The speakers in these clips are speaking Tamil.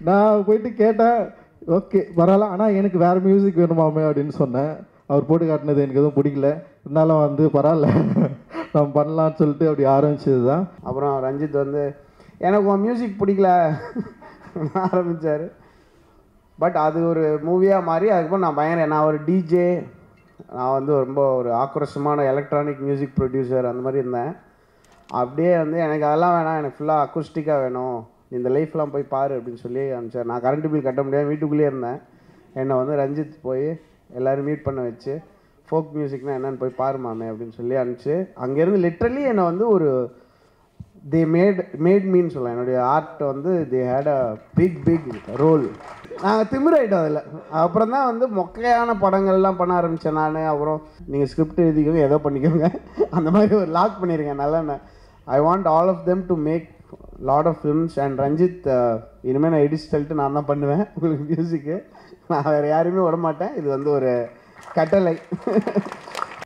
நான் போயிட்டு கேட்டேன், ஓகே பரவாயில்ல, ஆனால் எனக்கு வேறு மியூசிக் வேணுமாமே அப்படின்னு சொன்னேன். அவர் போட்டு காட்டினது எனக்கு எதுவும் பிடிக்கல, இருந்தாலும் வந்து பரவாயில்ல நம்ம பண்ணலான்னு சொல்லிட்டு அப்படி ஆரம்பிச்சது தான். அப்புறம் ரஞ்சித் வந்து எனக்கு உன் மியூசிக் பிடிக்கல ஆரம்பித்தார். பட் அது ஒரு மூவியாக மாறி அதுக்கப்புறம் நான் ஒரு டிஜே, நான் வந்து ரொம்ப ஒரு ஆக்ரோஷமான எலக்ட்ரானிக் மியூசிக் ப்ரொடியூசர் அந்த மாதிரி இருந்தேன். அப்படியே வந்து எனக்கு அதெல்லாம் வேணாம், எனக்கு ஃபுல்லாக அக்குஸ்டிக்காக வேணும், இந்த லைஃப்லாம் போய் பாரு அப்படின்னு சொல்லி அனுப்பிச்சார். நான் கரண்ட் பில் கட்ட முடியாது, வீட்டுக்குள்ளேயே இருந்தேன். என்னை வந்து ரஞ்சித் போய் எல்லோரும் மீட் பண்ண வச்சு ஃபோக் மியூசிக்னால் என்னென்னு போய் பாருமாமே அப்படின்னு சொல்லி அனுப்பிச்சு, அங்கேருந்து லிட்ரலி என்னை வந்து ஒரு தே மேட் மீன்னு சொல்லலாம். என்னுடைய ஆர்ட் வந்து they had a big role. நாங்கள் திமிராயிட்டோம் அதில். அப்புறம் தான் வந்து மொக்கையான படங்கள்லாம் பண்ண ஆரம்பித்தேன் நான். அப்புறம் நீங்கள் ஸ்கிரிப்ட் எழுதிக்கோங்க, ஏதோ பண்ணிக்கோங்க, அந்த மாதிரி ஒரு லாக் பண்ணியிருக்கேன். நல்லா I want all of them to make lot of films. And Ranjith, இனிமேல் நான் எடிட் நான் தான் பண்ணுவேன் உங்களுக்கு மியூசிக்கு. நான் வேறு யாரையுமே விட மாட்டேன். இது வந்து ஒரு கட்டளை.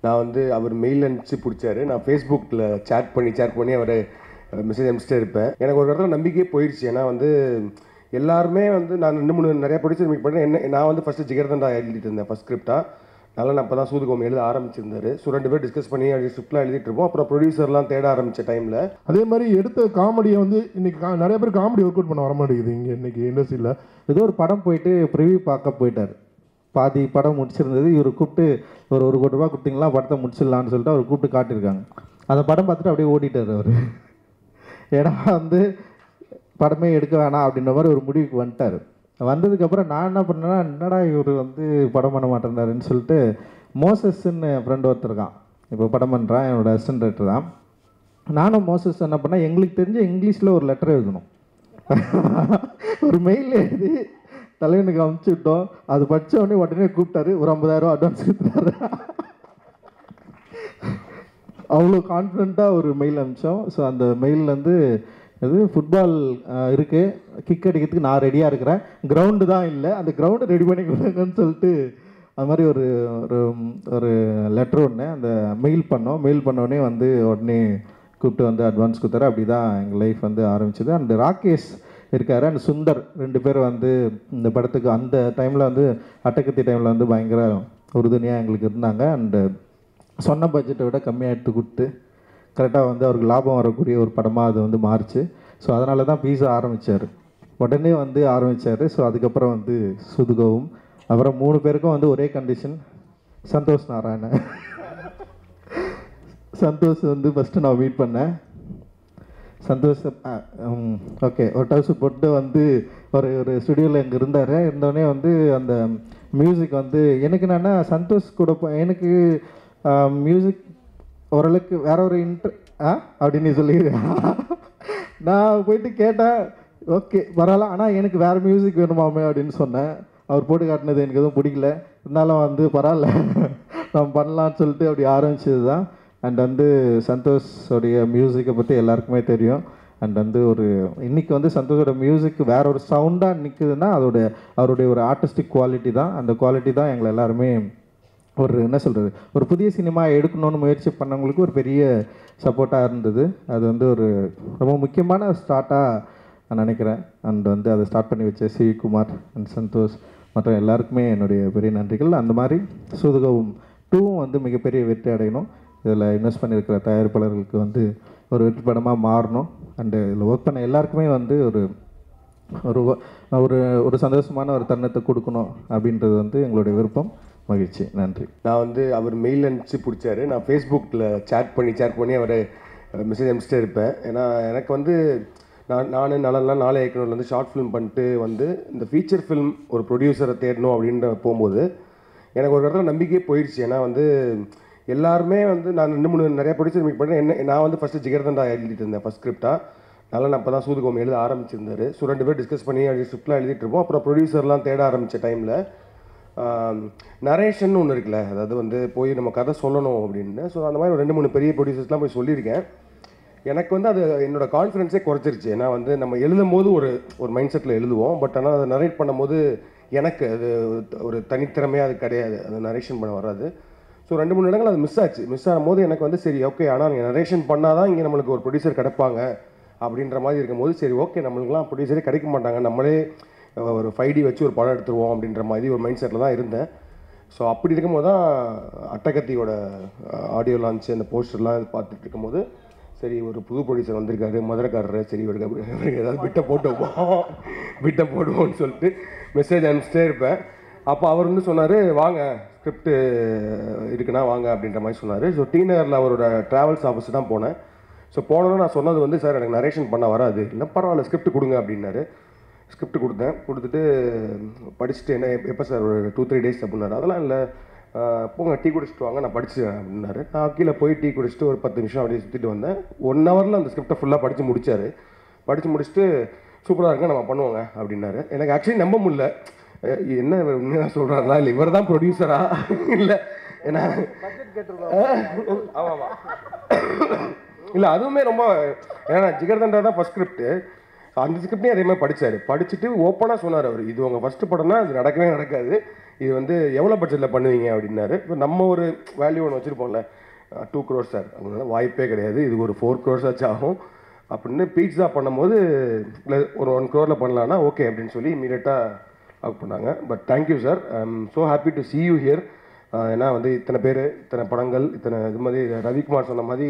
நான் வந்து அவர் மெயில் அனுப்பிச்சு பிடிச்சாரு. நான் ஃபேஸ்புக்கில் சேட் பண்ணி அவரை மெசேஜ் அனுப்பிச்சிட்டே இருப்பேன். எனக்கு ஒரு இடத்துல நம்பிக்கையே போயிடுச்சு. ஏன்னா வந்து எல்லாருமே வந்து நான் 2-3 நிறையா ப்ரொடியூசர் மீட் பண்ணேன். நான் வந்து ஃபஸ்ட்டு ஜிகர்தண்டா எழுதிட்டு இருந்தேன் ஃபஸ்ட் ஸ்கிரிப்டாக. நான் அப்போ தான் சூதுகோம் எழுத ஆரம்பிச்சிருந்தாரு. ஸோ 2 பேர் டிஸ்கஸ் பண்ணி ஸ்கிரிப்ட்லாம் எழுதிட்டு இருப்போம். அப்புறம் ப்ரொடியூசர்லாம் தேட ஆரம்பித்த டைமில் அதே மாதிரி எடுத்த காமெடியை வந்து இன்றைக்கி நிறைய பேர் காமெடி ஒர்க் அவுட் பண்ண வர மாட்டேங்குது இங்கே இன்றைக்கி இண்டஸ்ட்ரியில். ஏதோ ஒரு படம் போயிட்டு ப்ரிவியூ பார்க்க போயிட்டார். பாதி படம் முடிச்சிருந்தது. இவர் கூப்பிட்டு ஒரு 1 கோடி ரூபா கொடுத்தீங்களா படத்தை முடிச்சிடலான்னு சொல்லிட்டு அவர் கூப்பிட்டு காட்டியிருக்காங்க. அந்த படம் பார்த்துட்டு அப்படியே ஓடிட்டார் அவர். ஏன்னா வந்து படமே எடுக்க வேணாம் அப்படின்ற மாதிரி ஒரு முடிவுக்கு வந்துட்டார். வந்ததுக்கப்புறம் நான் என்ன பண்ணேன்னா, என்னடா இவர் வந்து படம் பண்ண மாட்டேன்னாருன்னு சொல்லிட்டு மோசஸ்ன்னு ஃப்ரெண்ட் ஒருத்தர் இருக்கான், இப்போ படம் பண்ணுறான், என்னோட அசிஸ்டன்ட் டைரக்டர் தான். நானும் மோசஸ் என்ன பண்ணேன், எங்களுக்கு தெரிஞ்ச இங்கிலீஷில் ஒரு லெட்டர் எழுதணும். ஒரு மெயில் எழுதி தலைவனுக்கு அனுப்பிச்சி விட்டோம். அது படித்த உடனே கூப்பிட்டாரு, ஒரு 50,000 அட்வான்ஸ் கொடுத்துட்டாரு. அவ்வளோ கான்ஃபிடண்ட்டாக ஒரு மெயில் அனுப்பிச்சோம். ஸோ அந்த மெயிலேருந்து இது ஃபுட்பால் இருக்குது, கிக் அடிக்கிறதுக்கு நான் ரெடியாக இருக்கிறேன், கிரவுண்டு தான் இல்லை, அந்த கிரவுண்டை ரெடி பண்ணி கொடுங்கன்னு சொல்லிட்டு அது மாதிரி ஒரு ஒரு ஒரு லெட்ரு ஒன்று அந்த மெயில் பண்ணோம். மெயில் பண்ணோடனே வந்து உடனே கூப்பிட்டு வந்து அட்வான்ஸ் கொடுத்தாரு. அப்படி தான் எங்கள் லைஃப் வந்து ஆரம்பிச்சது. அண்ட் ராகேஷ் இருக்கார் அண்ட் சுந்தர் 2 பேர் வந்து இந்த படத்துக்கு அந்த டைமில் வந்து அட்டகத்தி டைமில் வந்து பயங்கர உறுதுணையாக எங்களுக்கு இருந்தாங்க. அண்டு சொன்ன பட்ஜெட்டை விட கம்மியாக எடுத்து கொடுத்து கரெக்டாக வந்து அவருக்கு லாபம் வரக்கூடிய ஒரு படமாக அது வந்து மாறிச்சு. ஸோ அதனால தான் பீஸா ஆரம்பித்தார், உடனே வந்து ஆரம்பித்தார். ஸோ அதுக்கப்புறம் வந்து சுதுகவும், அப்புறம் 3 பேருக்கும் வந்து ஒரே கண்டிஷன், சந்தோஷ் நாராயணன். சந்தோஷ் வந்து ஃபஸ்ட்டு நான் மீட் பண்ணேன். சந்தோஷ் ஓகே ஒரு டவுசு போட்டு வந்து ஒரு ஸ்டுடியோவில் இங்கே இருந்தோடனே வந்து அந்த மியூசிக் வந்து எனக்கு என்னென்னா சந்தோஷ் கூட எனக்கு மியூசிக் ஓரளவுக்கு வேற ஒரு அப்படின்னு சொல்லி நான் போயிட்டு கேட்டேன், ஓகே பரவாயில்ல, ஆனால் எனக்கு வேறு மியூசிக் வேணுமாமே அப்படின்னு சொன்னேன். அவர் போட்டு காட்டினது எனக்கு எதுவும் பிடிக்கல, இருந்தாலும் வந்து பரவாயில்ல நம்ம பண்ணலான்னு சொல்லிட்டு அப்படி ஆரம்பிச்சது தான். அண்ட் வந்து சந்தோஷோடைய மியூசிக்கை பற்றி எல்லாருக்குமே தெரியும். அண்ட் வந்து இன்றைக்கி வந்து சந்தோஷோட மியூசிக் வேற ஒரு சவுண்டாக நிற்குதுன்னா அவருடைய ஒரு ஆர்டிஸ்டிக் குவாலிட்டி தான். அந்த குவாலிட்டி தான் எங்களை எல்லாருமே என்ன சொல்கிறது, ஒரு புதிய சினிமா எடுக்கணும்னு முயற்சி பண்ணவங்களுக்கு ஒரு பெரிய சப்போர்ட்டாக இருந்தது. அது வந்து ஒரு ரொம்ப முக்கியமான ஸ்டார்ட்டாக நான் நினைக்கிறேன். அண்ட் வந்து அதை ஸ்டார்ட் பண்ணி வச்ச சிவிகுமார் அண்ட் சந்தோஷ் மற்றும் எல்லாருக்குமே என்னுடைய பெரிய நன்றிகள். அந்த மாதிரி சூதுகவும் 2 வந்து மிகப்பெரிய வெற்றி அடையணும். இதில் இன்வெஸ்ட் பண்ணியிருக்கிற தயாரிப்பாளர்களுக்கு வந்து ஒரு வெற்றி படமாக மாறணும். அண்டு இதில் ஒர்க் பண்ண எல்லாருக்குமே வந்து ஒரு ஒரு ஒரு சந்தோஷமான ஒரு தருணத்தை கொடுக்கணும் அப்படின்றது வந்து எங்களுடைய விருப்பம். மகிழ்ச்சி, நன்றி. நான் வந்து அவர் மெயில் அனுப்பிச்சு பிடிச்சாரு. நான் ஃபேஸ்புக்கில் சேட் பண்ணி அவரை மெசேஜ் அனுப்பிச்சிட்டே இருப்பேன். ஏன்னா எனக்கு வந்து நானெல்லாம் நாளை இயக்குனரில் வந்து ஷார்ட் ஃபிலிம் பண்ணிட்டு வந்து இந்த ஃபீச்சர் ஃபிலிம் ஒரு ப்ரொடியூசரை தேடணும் அப்படின்ற போகும்போது எனக்கு ஒரு இடத்துல நம்பிக்கையே போயிடுச்சு. ஏன்னா வந்து எல்லாருமே வந்து நான் 2-3 நிறையா ப்ரொடியூசர் மீட் பண்ணேன். நான் வந்து ஃபஸ்ட்டு ஜிகர்தண்டா எழுதிட்டு இருந்தேன் ஃபஸ்ட் ஸ்கிரிப்டாக. நான் அப்போ தான் சூதுகோம் எழுத ஆரம்பிச்சிருந்தாரு. ஸோ 2 பேர் டிஸ்கஸ் பண்ணி ஸ்கிரிப்ட்லாம் எழுதிட்டு இருப்போம். அப்புறம் ப்ரொடியூசர்லாம் தேட ஆரம்பித்த டைமில் நரேஷன் ஒன்று இருக்குல்ல, அதாவது வந்து போய் நம்ம கதை சொல்லணும் அப்படின்னு. ஸோ அந்த மாதிரி 2-3 பெரிய ப்ரொடியூசர்ஸ்லாம் போய் சொல்லியிருக்கேன். எனக்கு வந்து அது என்னோடய கான்ஃபிடென்ஸே குறைச்சிருச்சு. ஏன்னா வந்து நம்ம எழுதும் போது ஒரு மைண்ட் செட்டில் எழுதுவோம். பட் ஆனால் அதை நரேட் பண்ணும்போது எனக்கு அது ஒரு தனித்திறமையாக அது கிடையாது, அது நரேஷன் பண்ண வராது. ஸோ 2-3 இடங்கள் அது மிஸ் ஆகும்போது எனக்கு வந்து சரி ஓகே, ஆனால் நீங்கள் நரேஷன் பண்ணால் தான் இங்கே நம்மளுக்கு ஒரு ப்ரொடியூசர் கிடைப்பாங்க அப்படின்ற மாதிரி இருக்கும்போது சரி ஓகே, நம்மளுக்குலாம் ப்ரொடியூசரே கிடைக்க மாட்டாங்க, நம்மளே ஒரு 5D வச்சு ஒரு படம் எடுத்துருவோம் அப்படின்ற மாதிரி ஒரு மைண்ட் செட்டில் தான் இருந்தேன். ஸோ அப்படி இருக்கும்போது தான் அட்டகத்தியோட ஆடியோ லான்ச்சு அந்த போஸ்டர்லாம் பார்த்துட்டு இருக்கும்போது சரி ஒரு புது ப்ரொடியூசர் வந்திருக்காரு மதுரைக்காரரு, சரி இவருக்கு ஏதாவது பிட்டை போடுவோம்னு சொல்லிட்டு மெசேஜ் அனுப்பிச்சிட்டே இருப்பேன். அப்போ அவர் வந்து சொன்னார் வாங்க ஸ்கிரிப்ட் இருக்குன்னா வாங்க அப்படின்ற மாதிரி சொன்னார். ஸோ டி நகரில் அவரோட ட்ராவல்ஸ் ஆஃபீஸ் தான் போனேன். ஸோ போனோன்னு நான் சொன்னது வந்து சார் எனக்கு நரேஷன் பண்ண வராது, இல்லை பரவாயில்ல ஸ்கிரிப்ட் கொடுங்க அப்படின்னாரு. ஸ்கிரிப்ட் கொடுத்துட்டு படிச்சுட்டு என்ன எப்போ சார் ஒரு 2-3 டேஸ் அப்படின்னாரு. அதெல்லாம் இல்லை போங்க டீ குடிச்சிட்டு வாங்க நான் படிச்சுவேன் அப்படின்னாரு. நான் கீழே போய் டீ குடிச்சிட்டு ஒரு 10 நிமிஷம் அப்படியே சுற்றிட்டு வந்தேன். 1 ஹவரில் அந்த ஸ்கிரிப்டை ஃபுல்லாக படித்து முடிச்சுட்டு சூப்பராக இருக்க நம்ம பண்ணுவோங்க அப்படின்னாரு. எனக்கு ஆக்சுவலி நம்ப முடியல, என்ன உண்மையாக சொல்கிறாங்களா இல்லை இவர் தான் ப்ரொடியூசரா இல்லை ஏன்னா ஆமாம் இல்லை அதுவுமே ரொம்ப ஏன்னா ஜிகர்தண்டா தான் ஃபஸ்ட் ஸ்கிரிப்ட். அந்த ஸ்கிரிப்டே அதே மாதிரி படிச்சுட்டு ஓப்பனாக சொன்னார் அவர், இது உங்கள் ஃபஸ்ட்டு படம்னா அது நடக்கவே நடக்காது, இது வந்து எவ்வளோ பட்ஜெட்டில் பண்ணுவீங்க அப்படின்னாரு. இப்போ நம்ம ஒரு வேல்யூ ஒன்று வச்சுருப்போம்ல 2 crores சார், அதனால வாய்ப்பே கிடையாது, இது ஒரு 4 crores ஆச்சு ஆகும் அப்படின்னு பீட்ஸா பண்ணும்போது இல்லை ஒரு 1 crore பண்ணலான்னா ஓகே அப்படின்னு சொல்லி இமீடியட்டாக ஒர்க் பண்ணாங்க. But thank you sir, I am so happy to see you here. ஏன்னா வந்து இத்தனை பேர் இத்தனை படங்கள் இத்தனை இது மாதிரி ரவிக்குமார் சொன்ன மாதிரி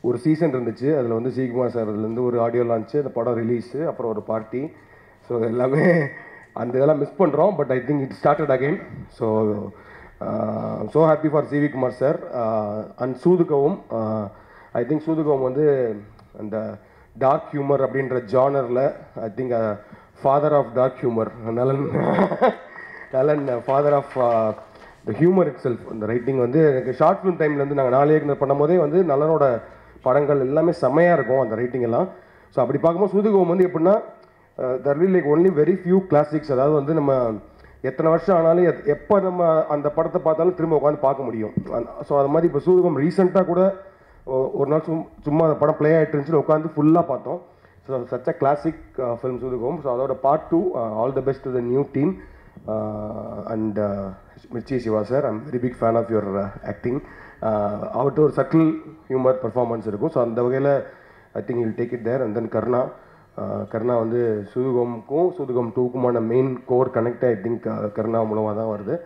ஒரு சீசன் இருந்துச்சு, அதில் வந்து சிகுமார் சார் அதுலேருந்து ஒரு ஆடியோ லான்ச்சு, அந்த படம் ரிலீஸு, அப்புறம் ஒரு பார்ட்டி. ஸோ எல்லாமே அந்த இதெல்லாம் மிஸ் பண்ணுறோம். But I think it started again. So happy for C V Kumar sir and சூதுகவும். ஐ திங்க் சூதுகவும் வந்து அந்த டார்க் ஹியூமர் அப்படின்ற ஜானரில் I think father of dark humour Nalan father of the humour itself. அந்த ரைட்டிங் வந்து எனக்கு ஷார்ட் ஃபிலிம் டைம்லேருந்து நாங்கள் 4 இயக்குனர் பண்ணும்போதே வந்து நலனோட படங்கள் எல்லாமே செம்மையாக இருக்கும் அந்த ரைட்டிங் எல்லாம். ஸோ அப்படி பார்க்கும்போது சூதுகவும் வந்து எப்படின்னா தர் will like only very few classics. அதாவது வந்து நம்ம எத்தனை வருஷம் ஆனாலும் எப்போ நம்ம அந்த படத்தை பார்த்தாலும் திரும்ப உட்காந்து பார்க்க முடியும். ஸோ அது மாதிரி இப்போ சூதுகம் ரீசெண்டாக கூட ஒரு நாள் சும்மா அந்த படம் ப்ளே ஆகிட்டு இருந்துச்சு, உட்காந்து ஃபுல்லாக பார்த்தோம். So such a classic film சூதுகம். ஸோ அதோட part 2 all the best to the new team and Mirchi Shiva sir, I'm very big fan of your acting. அவர்கிட்ட ஒரு சட்டில் ஹியூமர் பர்ஃபார்மன்ஸ் இருக்கும். ஸோ அந்த வகையில் I think will take it there. And then Karuna வந்து சூதுகமுக்கும் சூதுகம் 2க்குமான main core connect I think Karuna மூலமாக தான் வருது.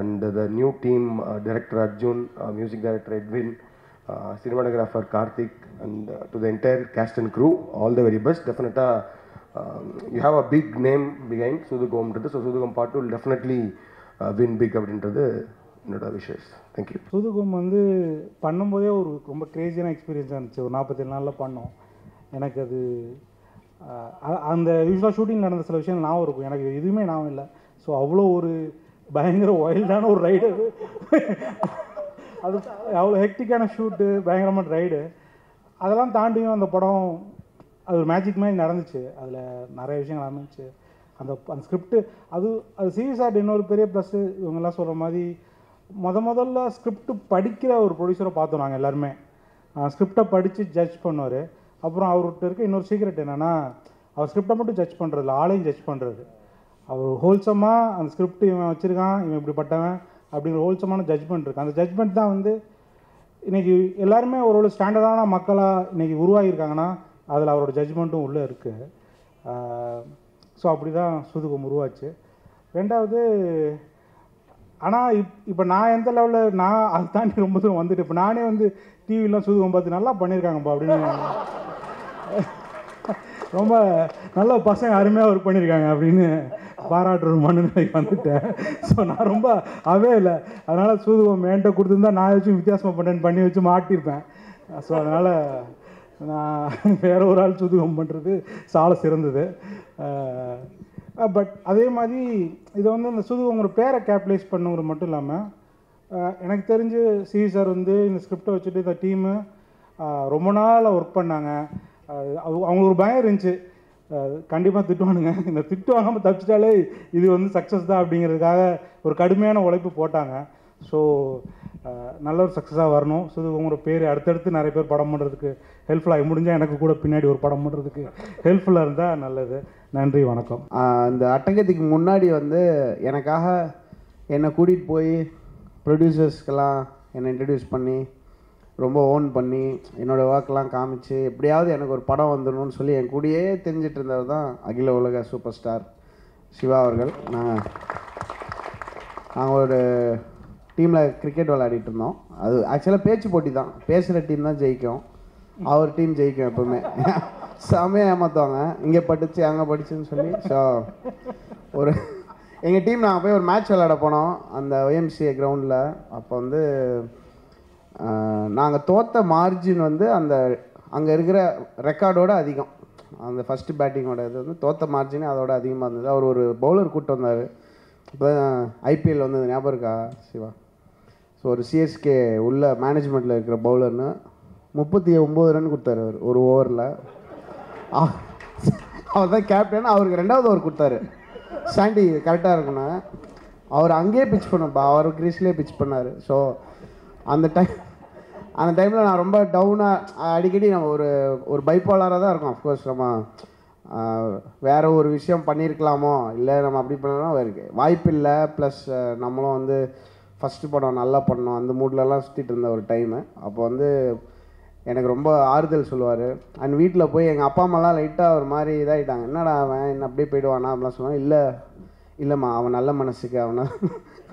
And the new team director Arjun, music director Edwin, cinematographer Karthik, and to the entire cast and crew, all the very best. Definitely you have a big name behind Sudhugam. So Sudhugam part 2 will definitely win big அப்படின்றது என்னோட விஷஸ். தேங்க்யூ. சூதுகம் வந்து பண்ணும்போதே ஒரு ரொம்ப கிரேசியான எக்ஸ்பீரியன்ஸாக இருந்துச்சு. ஒரு 47 நாளில் பண்ணோம். எனக்கு அது அந்த யூஸ்வலாக ஷூட்டிங் நடந்த சில விஷயம் ஞாபகம் இருக்கும், எனக்கு எதுவுமே ஞாபகம் இல்லை. ஸோ அவ்வளோ ஒரு பயங்கர வைல்டான ஒரு ரைடு அது, அவ்வளோ ஹெக்டிக்கான ஷூட்டு, பயங்கரமான ரைடு. அதெல்லாம் தாண்டியும் அந்த படம் அது ஒரு மேஜிக் மாதிரி நடந்துச்சு. அதில் நிறைய விஷயங்கள் நடந்துச்சு. அந்த ஸ்கிரிப்டு அது சீரியஸாக இன்னொரு பெரிய ப்ளஸ்ஸு. இவங்கெல்லாம் சொல்கிற மாதிரி முதல்ல ஸ்கிரிப்ட் படிக்கிற ஒரு ப்ரொடியூசரை பார்த்தோம் நாங்கள் எல்லாருமே. ஸ்கிரிப்டை படித்து ஜட்ஜ் பண்ணுவார். அப்புறம் அவர்கிட்ட இருக்க இன்னொரு சீக்ரெட் என்னென்னா, அவர் ஸ்கிரிப்டை மட்டும் ஜட்ஜ் பண்ணுறதில்ல, ஆளையும் ஜட்ஜ் பண்ணுறது. அவர் ஹோல்சமாக அந்த ஸ்கிரிப்ட் இவன் வச்சுருக்கான், இவன் இப்படிப்பட்டவன் அப்படிங்கிற ஹோல்சமான ஜட்ஜ்மெண்ட் இருக்குது. அந்த ஜட்ஜ்மெண்ட் தான் வந்து இன்றைக்கி எல்லாருமே ஒரு ஸ்டாண்டர்டான மக்களாக இன்றைக்கி உருவாகியிருக்காங்கன்னா அதில் அவரோட ஜட்ஜ்மெண்ட்டும் உள்ளே இருக்குது. ஸோ அப்படி தான் சூதுகம் உருவாச்சு. ரெண்டாவது, ஆனால் இப்போ நான் எந்த லெவலில் நான் அதை தாண்டி ரொம்ப தூரம் வந்துட்டு இப்போ நானே வந்து டிவிலாம் சூதுகம் பார்த்து நல்லா பண்ணியிருக்காங்கப்பா அப்படின்னு, ரொம்ப நல்ல பசங்க அருமையாக ஒர்க் பண்ணியிருக்காங்க அப்படின்னு பாராட்டுற மனநிலைக்கு வந்துட்டேன். ஸோ நான் ரொம்ப அவே இல்லை. அதனால் சூதுகம் என்கிட்ட கொடுத்துருந்தா நான் வச்சு வித்தியாசமாக பண்ணி வச்சு மாட்டியிருப்பேன். ஸோ அதனால் நான் வேற ஒரு ஆள் சூதுகம் பண்ணுறது சால சிறந்தது. பட் அதே மாதிரி இதை வந்து இந்த சூதுகம் ஒரு பேரை கேபிட்டலைஸ் பண்ணுங்கிறது மட்டும் இல்லாமல், எனக்கு தெரிஞ்சு சி சார் வந்து இந்த ஸ்கிரிப்டை வச்சுட்டு இந்த டீமு ரொம்ப நாள் ஒர்க் பண்ணாங்க. அவங்களுக்கு ஒரு பயம் இருந்துச்சு, கண்டிப்பாக திட்டுவானுங்க, இந்த திட்டு வாங்காமல் தப்பிச்சிட்டாலே இது வந்து சக்ஸஸ் தான் அப்படிங்கிறதுக்காக ஒரு கடுமையான உழைப்பு போட்டாங்க. ஸோ நல்ல ஒரு சக்ஸஸாக வரணும். ஸோ இது உங்களோட பேர் அடுத்தடுத்து நிறைய பேர் படம் பண்ணுறதுக்கு ஹெல்ப்ஃபுல்லாக முடிஞ்சால் எனக்கு கூட பின்னாடி ஒரு படம் பண்ணுறதுக்கு ஹெல்ப்ஃபுல்லாக இருந்தால் நல்லது. நன்றி, வணக்கம். இந்த அட்டகத்துக்கு முன்னாடி வந்து எனக்காக என்னை கூட்டிகிட்டு போய் ப்ரொடியூசர்ஸ்க்கெல்லாம் என்னை இன்ட்ரடியூஸ் பண்ணி ரொம்ப ஓன் பண்ணி என்னோடய ஒர்க்கெலாம் காமிச்சு எப்படியாவது எனக்கு ஒரு படம் வந்துடணும்னு சொல்லி என் கூடயே தெரிஞ்சிட்டு இருந்தவர் தான் அகில உலக சூப்பர் ஸ்டார் சிவா அவர்கள். நாங்கள் ஒரு டீமில் கிரிக்கெட் விளையாடிட்டு இருந்தோம். அது ஆக்சுவலாக பேச்சு போட்டி தான், பேசுகிற டீம் தான் ஜெயிக்கும், அவர் டீம் ஜெயிக்கும் எப்போவுமே. செமையாக ஏமாற்றுவாங்க, இங்கே படிச்சு அங்கே படிச்சுன்னு சொல்லி. ஸோ ஒரு எங்கள் டீம் நாங்கள் போய் ஒரு மேட்ச் விளையாட போனோம் அந்த OMCA கிரவுண்டில். அப்போ வந்து நாங்கள் தோற்ற மார்ஜின் வந்து அந்த அங்கே இருக்கிற ரெக்கார்டோடு அதிகம். அந்த ஃபஸ்ட்டு பேட்டிங்கோட இது வந்து தோற்ற மார்ஜினே அதோட அதிகமாக இருந்தது. அவர் ஒரு பவுலர் கூப்பிட்டு வந்தார். இப்போ IPL வந்தது ஞாபகம் இருக்கா சிவா? ஸோ ஒரு CSK உள்ள மேனேஜ்மெண்ட்டில் இருக்கிற பவுலர்னு 39 ரன் கொடுத்தாரு அவர் ஒரு ஓவரில். அவர் தான் கேப்டன். அவருக்கு 2வது ஓவர் கொடுத்தாரு. சாண்டி கரெக்டாக இருக்குண்ணா, அவர் அங்கேயே பிச் பண்ணப்பா, அவர் கிரீஸ்லேயே பிச் பண்ணார். ஸோ அந்த டைமில் நான் ரொம்ப டவுனாக, அடிக்கடி நம்ம ஒரு பைப்போலராக தான் இருக்கும். அஃப்கோர்ஸ் நம்ம வேறு ஒரு விஷயம் பண்ணியிருக்கலாமோ, இல்லை நம்ம அப்படி பண்ணலாம் வாய்ப்பு இல்லை. ப்ளஸ் நம்மளும் வந்து ஃபஸ்ட்டு படம் நல்லா பண்ணோம், அந்த மூட்லலாம் சுற்றிட்டு இருந்த ஒரு டைமு. அப்போ வந்து எனக்கு ரொம்ப ஆறுதல் சொல்லுவார். அண்ட் வீட்டில் போய் எங்கள் அப்பா அம்மாலாம் லைட்டாக ஒரு மாதிரி இதாகிட்டாங்க, என்னடா அவன் என்ன அப்படியே போயிடுவானா அப்படிலாம் சொல்லுவாங்க. இல்லைம்மா அவன் நல்ல மனசுக்கு, அவனை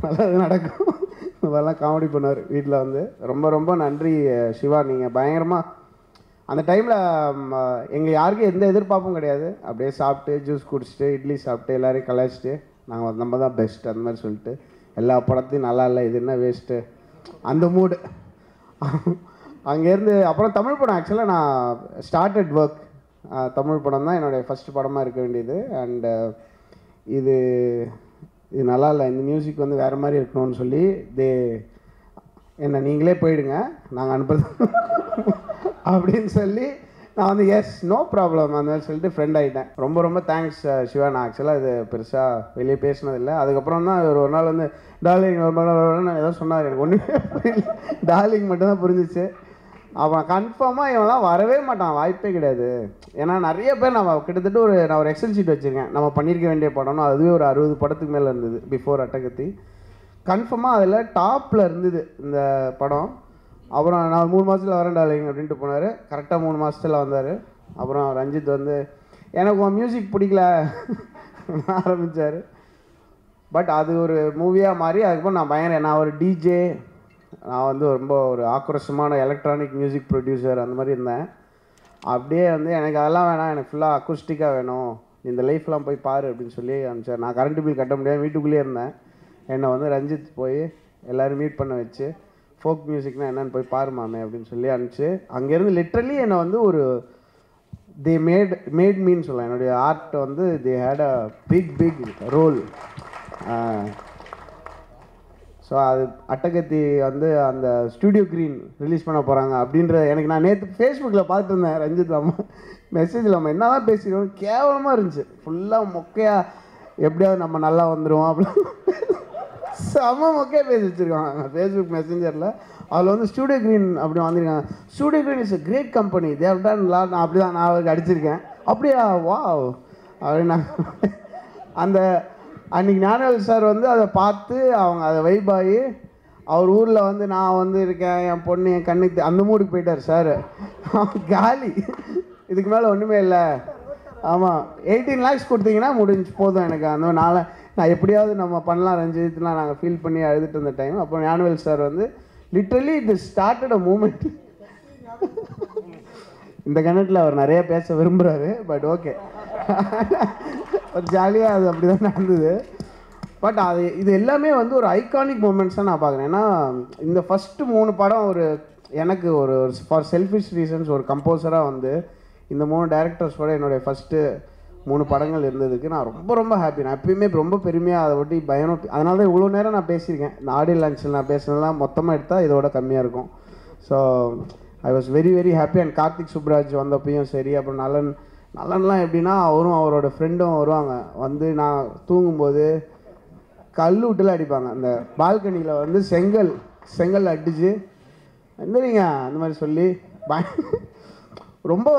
நல்லது நடக்கும், இதெல்லாம் காமெடி பண்ணுவார் வீட்டில் வந்து. ரொம்ப ரொம்ப நன்றி சிவா. நீங்கள் பயங்கரமாக அந்த டைமில் எங்கள் யாருக்கும் எந்த எதிர்பார்ப்பும் கிடையாது. அப்படியே சாப்பிட்டு ஜூஸ் குடிச்சிட்டு இட்லி சாப்பிட்டு எல்லோரையும் கலாய்ச்சிட்டு நாங்கள் நம்ம தான் பெஸ்ட் அந்த மாதிரி சொல்லிட்டு எல்லா படத்தையும் நல்லா இல்லை, இது என்ன வேஸ்ட்டு அந்த மூடு. அங்கேருந்து அப்புறம் தமிழ் படம் ஆக்சுவலாக நான் ஸ்டார்டட் ஒர்க். தமிழ் படம் தான் என்னுடைய ஃபஸ்ட்டு படமாக இருக்க வேண்டியது. அண்டு இது நல்லா இல்லை, இந்த மியூசிக் வந்து வேறு மாதிரி இருக்கணும்னு சொல்லி என்ன நீங்களே போயிடுங்க நாங்கள் அனுப்புறது அப்படின்னு சொல்லி நான் வந்து எஸ் நோ ப்ராப்ளம் அந்த மாதிரி சொல்லிட்டு ஃப்ரெண்ட் ஆகிட்டேன். ரொம்ப ரொம்ப தேங்க்ஸ் சிவா. நான் ஆக்சுவலாக இது பெருசாக வெளியே பேசினதில்லை. அதுக்கப்புறம் தான் ஒரு நாள் வந்து டார்லிங் நான் ஏதோ சொன்னார், எனக்கு ஒன்றுமே புரியல, டார்லிங் மட்டும்தான் புரிஞ்சிச்சு. அவன் கன்ஃபார்மாக இவன்லாம் வரவே மாட்டான், வாய்ப்பே கிடையாது. ஏன்னா நிறைய பேர் நான் கிட்டத்தட்ட நான் ஒரு எக்ஸல் ஷீட் வச்சுருக்கேன் நம்ம பண்ணியிருக்க வேண்டிய படம்னு. அதுவே ஒரு 60 படத்துக்கு மேலே இருந்தது பிஃபோர் அட்டகத்தி. கன்ஃபார்மாக அதில் டாப்பில் இருந்தது இந்த படம். அப்புறம் நான் 3 மாதத்தில் வரேன் டார்லிங் அப்படின்ட்டு போனார். கரெக்டாக 3 மாதத்தில் வந்தார். அப்புறம் ரஞ்சித் வந்து எனக்கு உன் மியூசிக் பிடிக்கல ஆரம்பித்தார். பட் அது ஒரு மூவியாக மாறி அதுக்கப்புறம் நான் ஒரு டிஜே, நான் வந்து ரொம்ப ஒரு ஆக்ரோஷமான எலக்ட்ரானிக் மியூசிக் ப்ரொடியூசர் அந்த மாதிரி இருந்தேன். அப்படியே வந்து எனக்கு அதெல்லாம் வேணாம், எனக்கு ஃபுல்லாக அக்கூஸ்டிக்காக வேணும், இந்த லைஃப்லாம் போய் பாரு அப்படின்னு சொல்லி அனுப்பிச்சார். நான் கரண்ட் பில் கட்ட முடியாது, வீட்டுக்குள்ளேயே இருந்தேன். என்னை வந்து ரஞ்சித் போய் எல்லோரும் மீட் பண்ண வச்சு ஃபோக் மியூசிக்னால் என்னென்னு போய் பாரு மாமே அப்படின்னு சொல்லி அனுப்பிச்சு அங்கேருந்து லிட்ரலி என்னை வந்து ஒரு தே மேட் மீன்னு சொல்லலாம். என்னுடைய ஆர்ட் வந்து they had a big role. So அது அட்டகத்தி வந்து அந்த ஸ்டூடியோ க்ரீன் ரிலீஸ் பண்ண போகிறாங்க அப்படின்ற எனக்கு நான் நேற்று ஃபேஸ்புக்கில் பார்த்துட்டு இருந்தேன். ரஞ்சித் அம்மா மெசேஜில் நம்ம என்ன தான் பேசிக்கிறோம், கேவலமாக இருந்துச்சு, ஃபுல்லாக மொக்கையாக எப்படியாவது நம்ம நல்லா வந்துடுவோம் அப்படின்னு செம்ம மொக்கையாக பேசி வச்சுருக்காங்க ஃபேஸ்புக் மெசேஞ்சரில். அதில் வந்து ஸ்டூடியோ க்ரீன் அப்படி வந்திருக்காங்க. Studio green is a great company, they have done lot. நான் அப்படி தான் நான் அவருக்கு அடிச்சிருக்கேன். அப்படியா வா அப்படின்னா அந்த அன்றைக்கி ஞானவேல் சார் வந்து அதை பார்த்து அவங்க அதை வைபாகி அவர் ஊரில் வந்து நான் வந்து இருக்கேன், என் பொண்ணு என் கண்ணுக்கு அந்த மூடுக்கு போயிட்டார் சார். காலி, இதுக்கு மேலே ஒன்றுமே இல்லை. ஆமாம் 18 lakhs கொடுத்தீங்கன்னா முடிஞ்சு போதும் எனக்கு. அந்த நான் எப்படியாவது நம்ம பண்ணலாம் ரஞ்சித்லாம் நாங்கள் ஃபீல் பண்ணி அழுதுட்டு இருந்த டைம். அப்போ ஞானவேல் சார் வந்து லிட்ரலி இது ஸ்டார்டட் அ மூமெண்ட். இந்த கணத்தில் அவர் நிறைய பேச விரும்புகிறாரு. பட் ஓகே, ஒரு ஜாலியாக அது அப்படி தான் நடந்தது. பட் இது எல்லாமே வந்து ஒரு ஐகானிக் மூமெண்ட்ஸாக நான் பார்க்குறேன். ஏன்னா இந்த ஃபஸ்ட்டு 3 படம் எனக்கு ஒரு ஃபார் செல்ஃபிஷ் ரீசன்ஸ் ஒரு கம்போசராக வந்து இந்த 3 டைரக்டர்ஸோட என்னுடைய ஃபஸ்ட்டு 3 படங்கள் இருந்ததுக்கு நான் ரொம்ப ரொம்ப ஹாப்பி. நான் எப்பயுமே ரொம்ப பெருமையாக அதை ஒட்டி பயணம். அதனால தான் இவ்வளோ நேரம் நான் பேசியிருக்கேன். இந்த ஆடியோ லான்ச்சில் நான் பேசுனதெல்லாம் மொத்தமாக எடுத்தால் இதோட கம்மியாக இருக்கும். So I was very very happy. And Karthik Subbaraj வந்தப்பையும் சரி, அப்புறம் நலன்லாம் எப்படின்னா அவரும் அவரோட ஃப்ரெண்டும் வருவாங்க. வந்து நான் தூங்கும்போது கல் விட்டுலாம் அடிப்பாங்க. அந்த பால்கனியில் வந்து செங்கல் அடிச்சு எந்திரிங்க அந்த மாதிரி சொல்லி ரொம்ப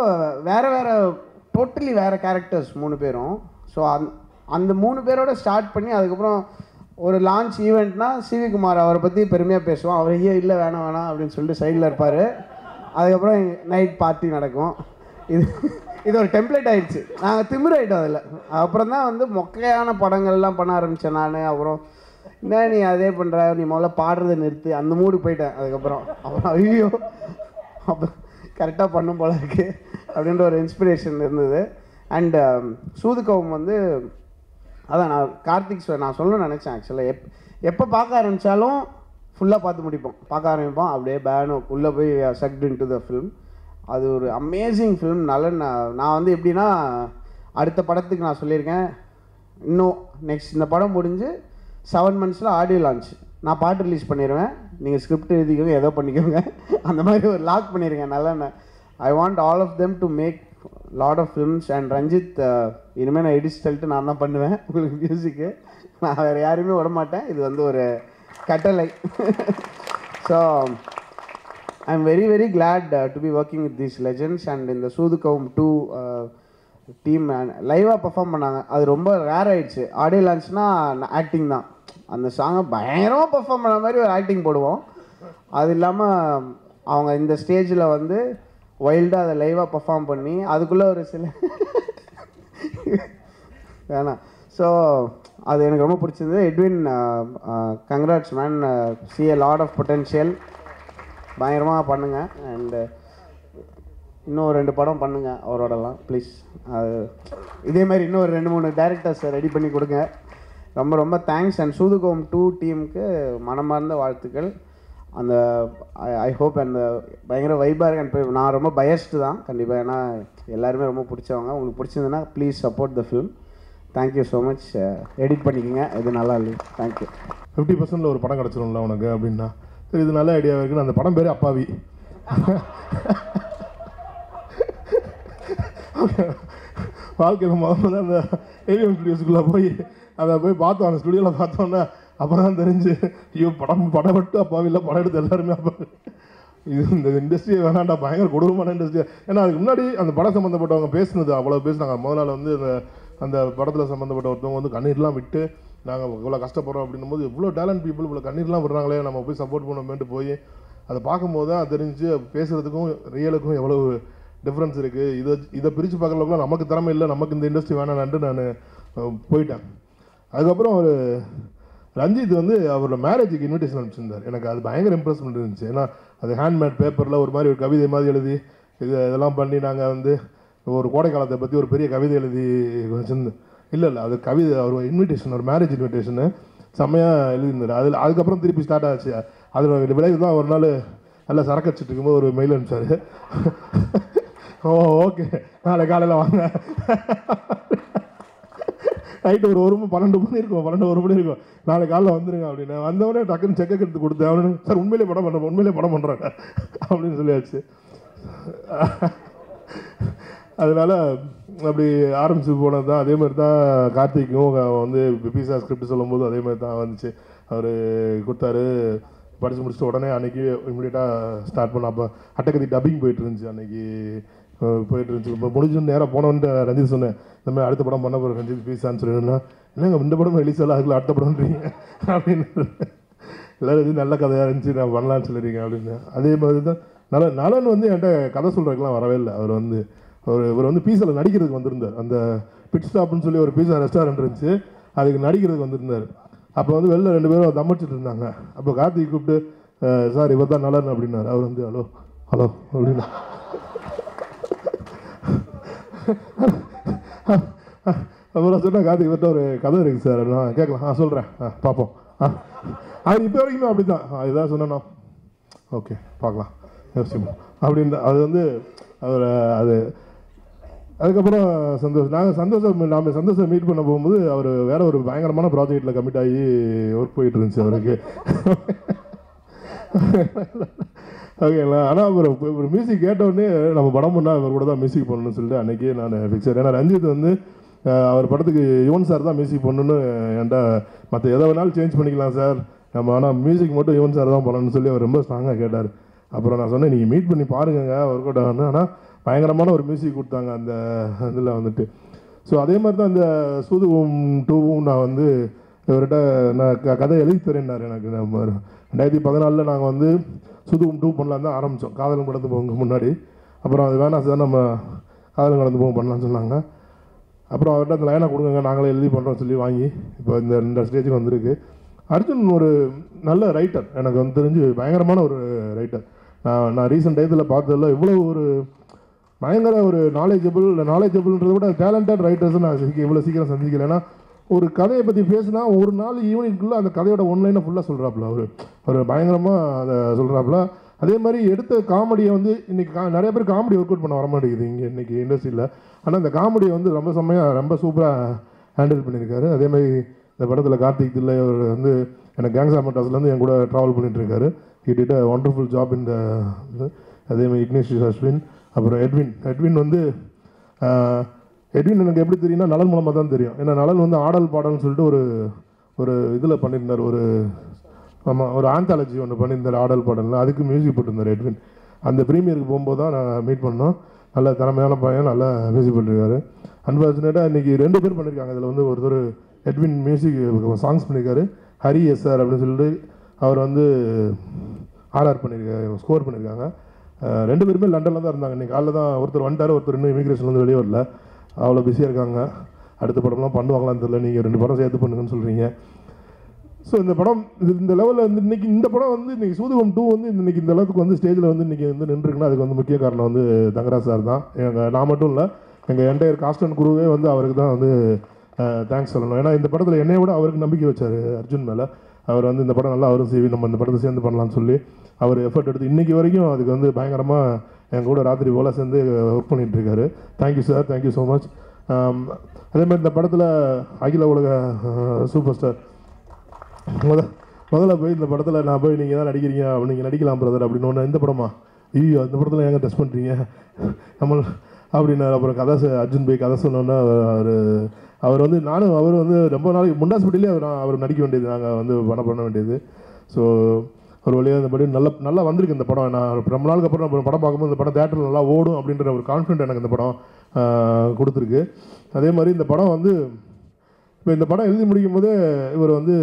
வேறு டோட்டலி வேறு கேரக்டர்ஸ் 3 பேரும். ஸோ அந்த 3 பேரோட ஸ்டார்ட் பண்ணி அதுக்கப்புறம் ஒரு லான்ச் ஈவெண்ட்னா சிவி குமார் அவரை பற்றி பெருமையாக பேசுவோம். அவர் இல்லை வேணாம் அப்படின்னு சொல்லிட்டு சைடில் இருப்பார். அதுக்கப்புறம் நைட் பார்ட்டி நடக்கும். இது ஒரு டெம்ப்ளேட் ஆயிடுச்சு. நாங்கள் திமிராயிட்டோம் அதில். அப்புறம் தான் வந்து மொக்கையான படங்கள்லாம் பண்ண ஆரம்பித்தேன் நான். அப்புறம் என்ன நீ அதே பண்ணுற, நீ முதல்ல பாடுறதை நிறுத்து, அந்த மூடுக்கு போயிட்டேன். அதுக்கப்புறம் ஐயோ அப்போ கரெக்டாக பண்ணும் போல இருக்குது அப்படின்ற ஒரு இன்ஸ்பிரேஷன் இருந்தது. அண்டு சூதுகவும் வந்து அதான் நான் கார்த்திக் நான் சொல்லணும்னு நினச்சேன். ஆக்சுவலாக எப்போ பார்க்க ஆரம்பித்தாலும் ஃபுல்லாக பார்த்து முடிப்போம். பார்க்க ஆரம்பிப்போம் அப்படியே பேனு உள்ளே போய் சக்ட் இன்டு த ஃபிலிம். அது ஒரு அமேசிங் ஃபிலிம். நல்ல நான் வந்து எப்படின்னா அடுத்த படத்துக்கு நான் சொல்லியிருக்கேன், இன்னும் நெக்ஸ்ட் இந்த படம் முடிஞ்சு 7 monthஸில் ஆடியோ லான்ச், நான் பாட்டு ரிலீஸ் பண்ணிடுவேன், நீங்கள் ஸ்கிரிப்ட் எழுதிக்கோங்க ஏதோ பண்ணிக்கோங்க, அந்த மாதிரி ஒரு லாக் பண்ணியிருக்கேன். நல்லா I want all of them to make lot of films. And Ranjith இனிமேல் நான் எடிட் சொல்லிட்டு நான் தான் பண்ணுவேன் உங்களுக்கு மியூசிக்கு. நான் வேறு யாரையுமே விட மாட்டேன். இது வந்து ஒரு கட்டளை. So I am very very glad to be working with these legends. And இந்த சூதுகவும் 2 டீம் லைவாக பர்ஃபார்ம் பண்ணாங்க. அது ரொம்ப ரேர் ஆகிடுச்சு. ஆடியோ லான்ச்னால் ஆக்டிங் தான். அந்த சாங்கை பயங்கரமாக பர்ஃபார்ம் பண்ண மாதிரி ஒரு ஆக்டிங் போடுவோம். அது இல்லாமல் அவங்க இந்த ஸ்டேஜில் வந்து வைல்டாக அதை லைவாக பர்ஃபார்ம் பண்ணி அதுக்குள்ளே ஒரு சில வேணாம். ஸோ அது எனக்கு ரொம்ப பிடிச்சிருந்தது. Edwin congrats man, see a lot of potential. பயங்கரமாக பண்ணுங்கள். அண்டு இன்னும் 2 படம் பண்ணுங்கள் அவரோடலாம் ப்ளீஸ். அது இதே மாதிரி இன்னும் 2-3 டேரக்டர்ஸை ரெடி பண்ணி கொடுங்க. ரொம்ப ரொம்ப தேங்க்ஸ். அண்ட் சூதுகவும் 2 டீமுக்கு மனமார்ந்த வாழ்த்துக்கள். அந்த ஐ ஹோப் அந்த பயங்கர வைபாக இருக்கு. நான் ரொம்ப பயஸ்டு தான் கண்டிப்பாக, ஏன்னா எல்லாருமே ரொம்ப பிடிச்சவங்க. உங்களுக்கு பிடிச்சிருந்ததுன்னா please support the film. Thank you so much. Edit பண்ணிக்கோங்க, இது நல்லா இல்லை. தேங்க்யூ. 50% ஒரு படம் கிடச்சிரும்ல உனக்கு அப்படின்னா, சரி இது நல்ல ஐடியாவாக இருக்குன்னு அந்த படம் பேர் அப்பாவி. வாழ்க்கையில் முதல்ல அந்த ஏவிஎம் ஸ்டுடியோஸ்குள்ளே போய் அதை போய் பார்த்தோம். அந்த ஸ்டுடியோவில் பார்த்தோன்னா அப்புறம் தான் தெரிஞ்சு ஐயோ படம் மட்டும் அப்பாவி இல்லை, படம் எடுத்து எல்லாருமே அப்பா. இது இந்த இண்டஸ்ட்ரியை வேணாண்டா, பயங்கர கொடூரமான இண்டஸ்ட்ரியா. ஏன்னா அதுக்கு முன்னாடி அந்த படம் சம்மந்தப்பட்டவங்க பேசுனது அவ்வளோ பேசுனாங்க. முதல் நாள் வந்து அந்த படத்தில் சம்மந்தப்பட்ட ஒருத்தவங்க வந்து கண்ணீர்லாம் விட்டு நாங்கள் இவ்வளோ கஷ்டப்படுறோம் அப்படின்னும் போது இவ்வளோ டேலண்ட் பீப்புள் இவ்வளோ கண்ணீர்லாம் விடுறாங்களே, நம்ம போய் சப்போர்ட் பண்ணணுமேட்டு போய் அதை பார்க்கும்போது தான் தெரிஞ்சு பேசுகிறதுக்கும் ரியலுக்கும் எவ்வளோ டிஃப்ரென்ஸ் இருக்குது. இதை பிரித்து பார்க்குறதுக்குள்ள நமக்கு திறமை இல்லை, நமக்கு இந்த இண்டஸ்ட்ரி வேணான்ட்டு நான் போயிட்டேன். அதுக்கப்புறம் ஒரு ரஞ்சித் வந்து அவரோட மேரேஜுக்கு இன்விடேஷன் அனுப்பிச்சிருந்தார். எனக்கு அது பயங்கர இம்ப்ரெஸ்மெண்ட் இருந்துச்சு. ஏன்னா அது ஹேண்ட்மேட் பேப்பரில் ஒரு மாதிரி ஒரு கவிதை மாதிரி எழுதி இதெல்லாம் பண்ணி நாங்கள் வந்து ஒரு கோடை காலத்தை பற்றி ஒரு பெரிய கவிதை எழுதி வச்சுருந்தேன். இல்லை அது கவிதை, ஒரு இன்விடேஷன், ஒரு மேரேஜ் இன்விடேஷனு செம்மையாக எழுதியிருந்தார். அதுக்கப்புறம் திருப்பி ஸ்டார்ட் ஆச்சு. அதில் விளைவு தான் ஒரு நாள் நல்லா சரக்கு அடிச்சிட்டு இருக்கும்போது ஒரு மெயில் அனுப்பிச்சாரு. ஓ ஓகே நாளை காலையில் வாங்க, நைட்டு ஒரு 12 மணி இருக்கும், 1 மணி இருக்கும், நாளை காலையில் வந்துடுங்க அப்படின்னு. வந்தவொடனே டக்குன்னு செக்கை எடுத்து கொடுத்தேன். அவனு சார் உண்மையிலே படம் பண்ணுறாங்க அப்படின்னு சொல்லியாச்சு. அதனால் அப்படி ஆரம்பிச்சு போனது தான். அதே மாதிரி தான் கார்த்திக்கும் வந்து பிசா ஸ்கிரிப்ட் சொல்லும்போது அதே மாதிரி தான் வந்துச்சு. அவர் கொடுத்தாரு, படித்து முடிச்சுட்டு உடனே அன்றைக்கி இமீடியட்டாக ஸ்டார்ட் பண்ண. அப்போ அட்டக்கதி டப்பிங் போயிட்டு இருந்துச்சு, அன்றைக்கி போயிட்டு இருந்துச்சு. இப்போ முடிஞ்சு நேராக போனவன்ட்டு ரஞ்சித் சொன்னேன், இந்த மாதிரி அடுத்த படம் பண்ண போகிற ரஞ்சித் பீஸான்னு சொல்லிடுன்னா, இல்லைங்க இந்த படம் ரிலீஸ் ஆகல, அதுக்குள்ள அடுத்த படம்ன்றீங்க அப்படின்னு. எல்லோரும் இது நல்ல கதையாக இருந்துச்சு, நான் பண்ணலான்னு சொல்லிடுறீங்க அப்படின்னு. அதே மாதிரி தான் நலன் வந்து என்கிட்ட கதை சொல்கிறதுக்கெலாம் வரவே இல்லை. இவர் வந்து பீஸாவில் நடிக்கிறதுக்கு வந்திருந்தார். அந்த பிட் ஸ்டாப்னு சொல்லி ஒரு பீஸா ரெஸ்டாரண்ட் இருந்துச்சு, அதுக்கு நடிக்கிறதுக்கு வந்திருந்தார். அப்போ வந்து வெளில 2 பேரும் தம்பிச்சுட்டு இருந்தாங்க. அப்போ கார்த்திக் கூப்பிட்டு, சார் இவர் தான் நலன் அப்படின்னாரு. அவர் வந்து ஹலோ ஹலோ அப்படின்னா, அப்புறம் சொன்னால் கார்த்திக் இவர்கிட்ட ஒரு கதை இருக்குது சார் அப்படின்னா, கேட்கலாம், சொல்கிறேன், பார்ப்போம். அவர் இப்போ வரைக்குமே அப்படி தான் இதுதான் சொன்னேன்னா, ஓகே பார்க்கலாம் யோசிப்போம் அப்படின்னு. அது வந்து அவர் அதுக்கப்புறம் நாம் சந்தோஷம் மீட் பண்ண போகும்போது அவர் வேற ஒரு பயங்கரமான ப்ராஜெக்டில் கமிட் ஆகி ஒர்க் போயிட்டு இருந்துச்சு அவருக்கு. ஓகேங்களா. ஆனால் ஒரு மியூசிக் கேட்டவுடனே நம்ம படம் பண்ணால் அவர் கூட தான் மியூசிக் பண்ணணும்னு சொல்லிட்டு அன்றைக்கி நான் ஃபிக்ஸர். ஏன்னா ரஞ்சித் வந்து அவர் படத்துக்கு யுவன் சார் தான் மியூசிக் பண்ணணுன்னு என்கிட்ட, மற்ற எதை வேணாலும் சேஞ்ச் பண்ணிக்கலாம் சார் நம்ம, ஆனால் மியூசிக் மட்டும் யுவன் சார் தான் பண்ணணும்னு சொல்லி அவர் ரொம்ப ஸ்ட்ராங்காக கேட்டார். அப்புறம் நான் சொன்னேன், நீங்கள் மீட் பண்ணி பாருங்க ஒர்க் அவுட் ஆகணும். ஆனால் பயங்கரமான ஒரு மியூசிக் கொடுத்தாங்க அந்த இதில் வந்துட்டு. ஸோ அதே மாதிரி தான் இந்த சூதுகவும் 2வும் நான் வந்து இவர்கிட்ட நான் கதை எழுதி தரேன்னார் எனக்கு. நம்ம 2014 நாங்கள் வந்து சூதுகவும் 2 பண்ணலாம் தான் ஆரம்பித்தோம், காதலும் படத்து போங்க முன்னாடி. அப்புறம் அது வேணாம் சார் நம்ம காதலும் கடந்து போகும் பண்ணலான்னு சொன்னாங்க. அப்புறம் அவர்கிட்ட அந்த லைனாக கொடுங்க, நாங்களே எழுதி பண்ணுறோம் சொல்லி வாங்கி இப்போ இந்த ஸ்டேஜுக்கு வந்திருக்கு. அர்ஜுன் ஒரு நல்ல ரைட்டர், எனக்கு வந்து தெரிஞ்சு பயங்கரமான ஒரு ரைட்டர். நான் ரீசெண்ட் டயத்தில் பார்த்ததில்ல இவ்வளோ ஒரு பயங்கர ஒரு நாலேஜபிள்ன்றத விட டேலண்டட் ரைட்டர்ஸை நான் இவ்வளோ சீக்கிரம் சந்திக்கல. ஏன்னா ஒரு கதையை பற்றி பேசினா ஒரு நாள் ஈவினிங்குள்ளே அந்த கதையோட ஒன்லைனை ஃபுல்லாக சொல்கிறாப்புல, ஒரு பயங்கரமாக அதை சொல்கிறாப்புல. அதே மாதிரி எடுத்த காமெடியை வந்து இன்றைக்கி நிறைய பேர் காமெடி ஒர்க் அவுட் பண்ண வர மாட்டேங்குது இங்கே இன்றைக்கி இண்டஸ்ட்ரியில். ஆனால் அந்த காமெடியை வந்து ரொம்ப செம்மையாக ரொம்ப சூப்பராக ஹேண்டில் பண்ணியிருக்காரு. அதே மாதிரி இந்த படத்தில் கார்த்திக் தில்லை அவர் வந்து எனக்கு கேங்ஸ் ஆஃப் மெட்ராஸ்லேருந்து என் கூட ட்ராவல் பண்ணிகிட்ருக்காரு. He did a wonderful job இந்த அதே மாதிரி இக்னேஷியஸ் அஸ்வின், அப்புறம் எட்வின் வந்து எட்வின் எனக்கு எப்படி தெரியும்னா நலன் மூலமாக தான் தெரியும். ஏன்னா நலன் வந்து ஆடல் பாடல்னு சொல்லிட்டு ஒரு இதில் பண்ணியிருந்தார், ஒரு ஆந்தாலஜி ஒன்று பண்ணியிருந்தார் ஆடல் பாடல்னு, அதுக்கு மியூசிக் போட்டிருந்தார் எட்வின். அந்த ப்ரீமியருக்கு போகும்போது தான் நான் மீட் பண்ணோம். நல்ல திறமையான பையன், நல்லா மியூசிக் பண்ணியிருக்காரு. அன்ஃபார்ச்சுனேட்டாக இன்றைக்கி 2 பேர் பண்ணியிருக்காங்க. இதில் வந்து ஒருத்தர் எட்வின் மியூசிக் சாங்ஸ் பண்ணியிருக்காரு, ஹரி எஸ்ஆர் அப்படின்னு சொல்லிட்டு அவர் வந்து ஆர்ஆர் பண்ணியிருக்காரு, ஸ்கோர் பண்ணியிருக்காங்க. 2 பேருமே லண்டனில் தான் இருந்தாங்க. இன்றைக்கி காலையில் தான் ஒருத்தர் வந்துட்டார், ஒருத்தர் இன்னும் இமிக்ரேஷன்லேருந்து வெளியே வரல, அவ்வளோ பிஸியாக இருக்காங்க. அடுத்த படம்லாம் பண்ணுவாங்களான்னு தெரியல. நீங்கள் 2 படம் சேர்த்து பண்ணுங்கன்னு சொல்கிறீங்க. ஸோ இந்த படம் இந்த லெவலில் வந்து இன்றைக்கி இந்த படம் வந்து இன்றைக்கி சூதுகம் 2 வந்து இன்றைக்கி இந்த அளவுக்கு வந்து ஸ்டேஜில் வந்து இன்றைக்கி வந்து நின்றுருக்குன்னா அதுக்கு வந்து முக்கிய காரணம் வந்து தங்கராஜ் சார் தான். நான் மட்டும் இல்லை, எங்கள் என்டையர் காஸ்ட் அண்ட் குரூவே வந்து அவருக்கு தான் வந்து தேங்க்ஸ் சொல்லணும். ஏன்னா இந்த படத்தில் என்னைய விட அவருக்கு நம்பிக்கை வச்சார் அர்ஜுன் மேலே. அவர் வந்து இந்த படம் நல்லா அவரும் செய்வி, நம்ம இந்த படத்தை சேர்ந்து பண்ணலான்னு சொல்லி அவர் எஃபர்ட் எடுத்து இன்றைக்கி வரைக்கும் அதுக்கு வந்து பயங்கரமாக என் கூட ராத்திரி போல் சேர்ந்து ஒர்க் பண்ணிகிட்ருக்காரு. Thank you sir, thank you so much. அதேமாதிரி இந்த படத்தில் அகில உலக சூப்பர் ஸ்டார் முதல்ல போய் இந்த படத்தில் நான் போய் நீங்கள் தான் நடிக்கிறீங்க, நீங்கள் நடிக்கலாம் பிரதர் அப்படின்னு ஒன்று, இந்த படமா ஐயோ இந்த படத்தில் ஏங்க டெஸ்ட் பண்ணுறீங்க நம்ம அப்படின்னு. அப்புறம் அர்ஜுன் போய் கதை சொன்னோன்னா அவர் வந்து அவர் வந்து ரொம்ப நாளைக்கு முண்டாஸ்பட்டிலே அவர் நடிக்க வேண்டியது, நாங்கள் வந்து பண்ண வேண்டியது. ஸோ ஒரு வழியாக இந்த படம் நல்லா வந்திருக்கு இந்த படம். நான் ரொம்ப நாளுக்கு அப்புறம் படம் பார்க்கும்போது இந்த படம் தேட்டரில் நல்லா ஓடும் அப்படின்ற ஒரு கான்ஃபிடென்ட் எனக்கு இந்த படம் கொடுத்துருக்கு. அதே மாதிரி இந்த படம் வந்து இப்போ இந்த படம் எழுதி முடிக்கும் போது இவர் வந்து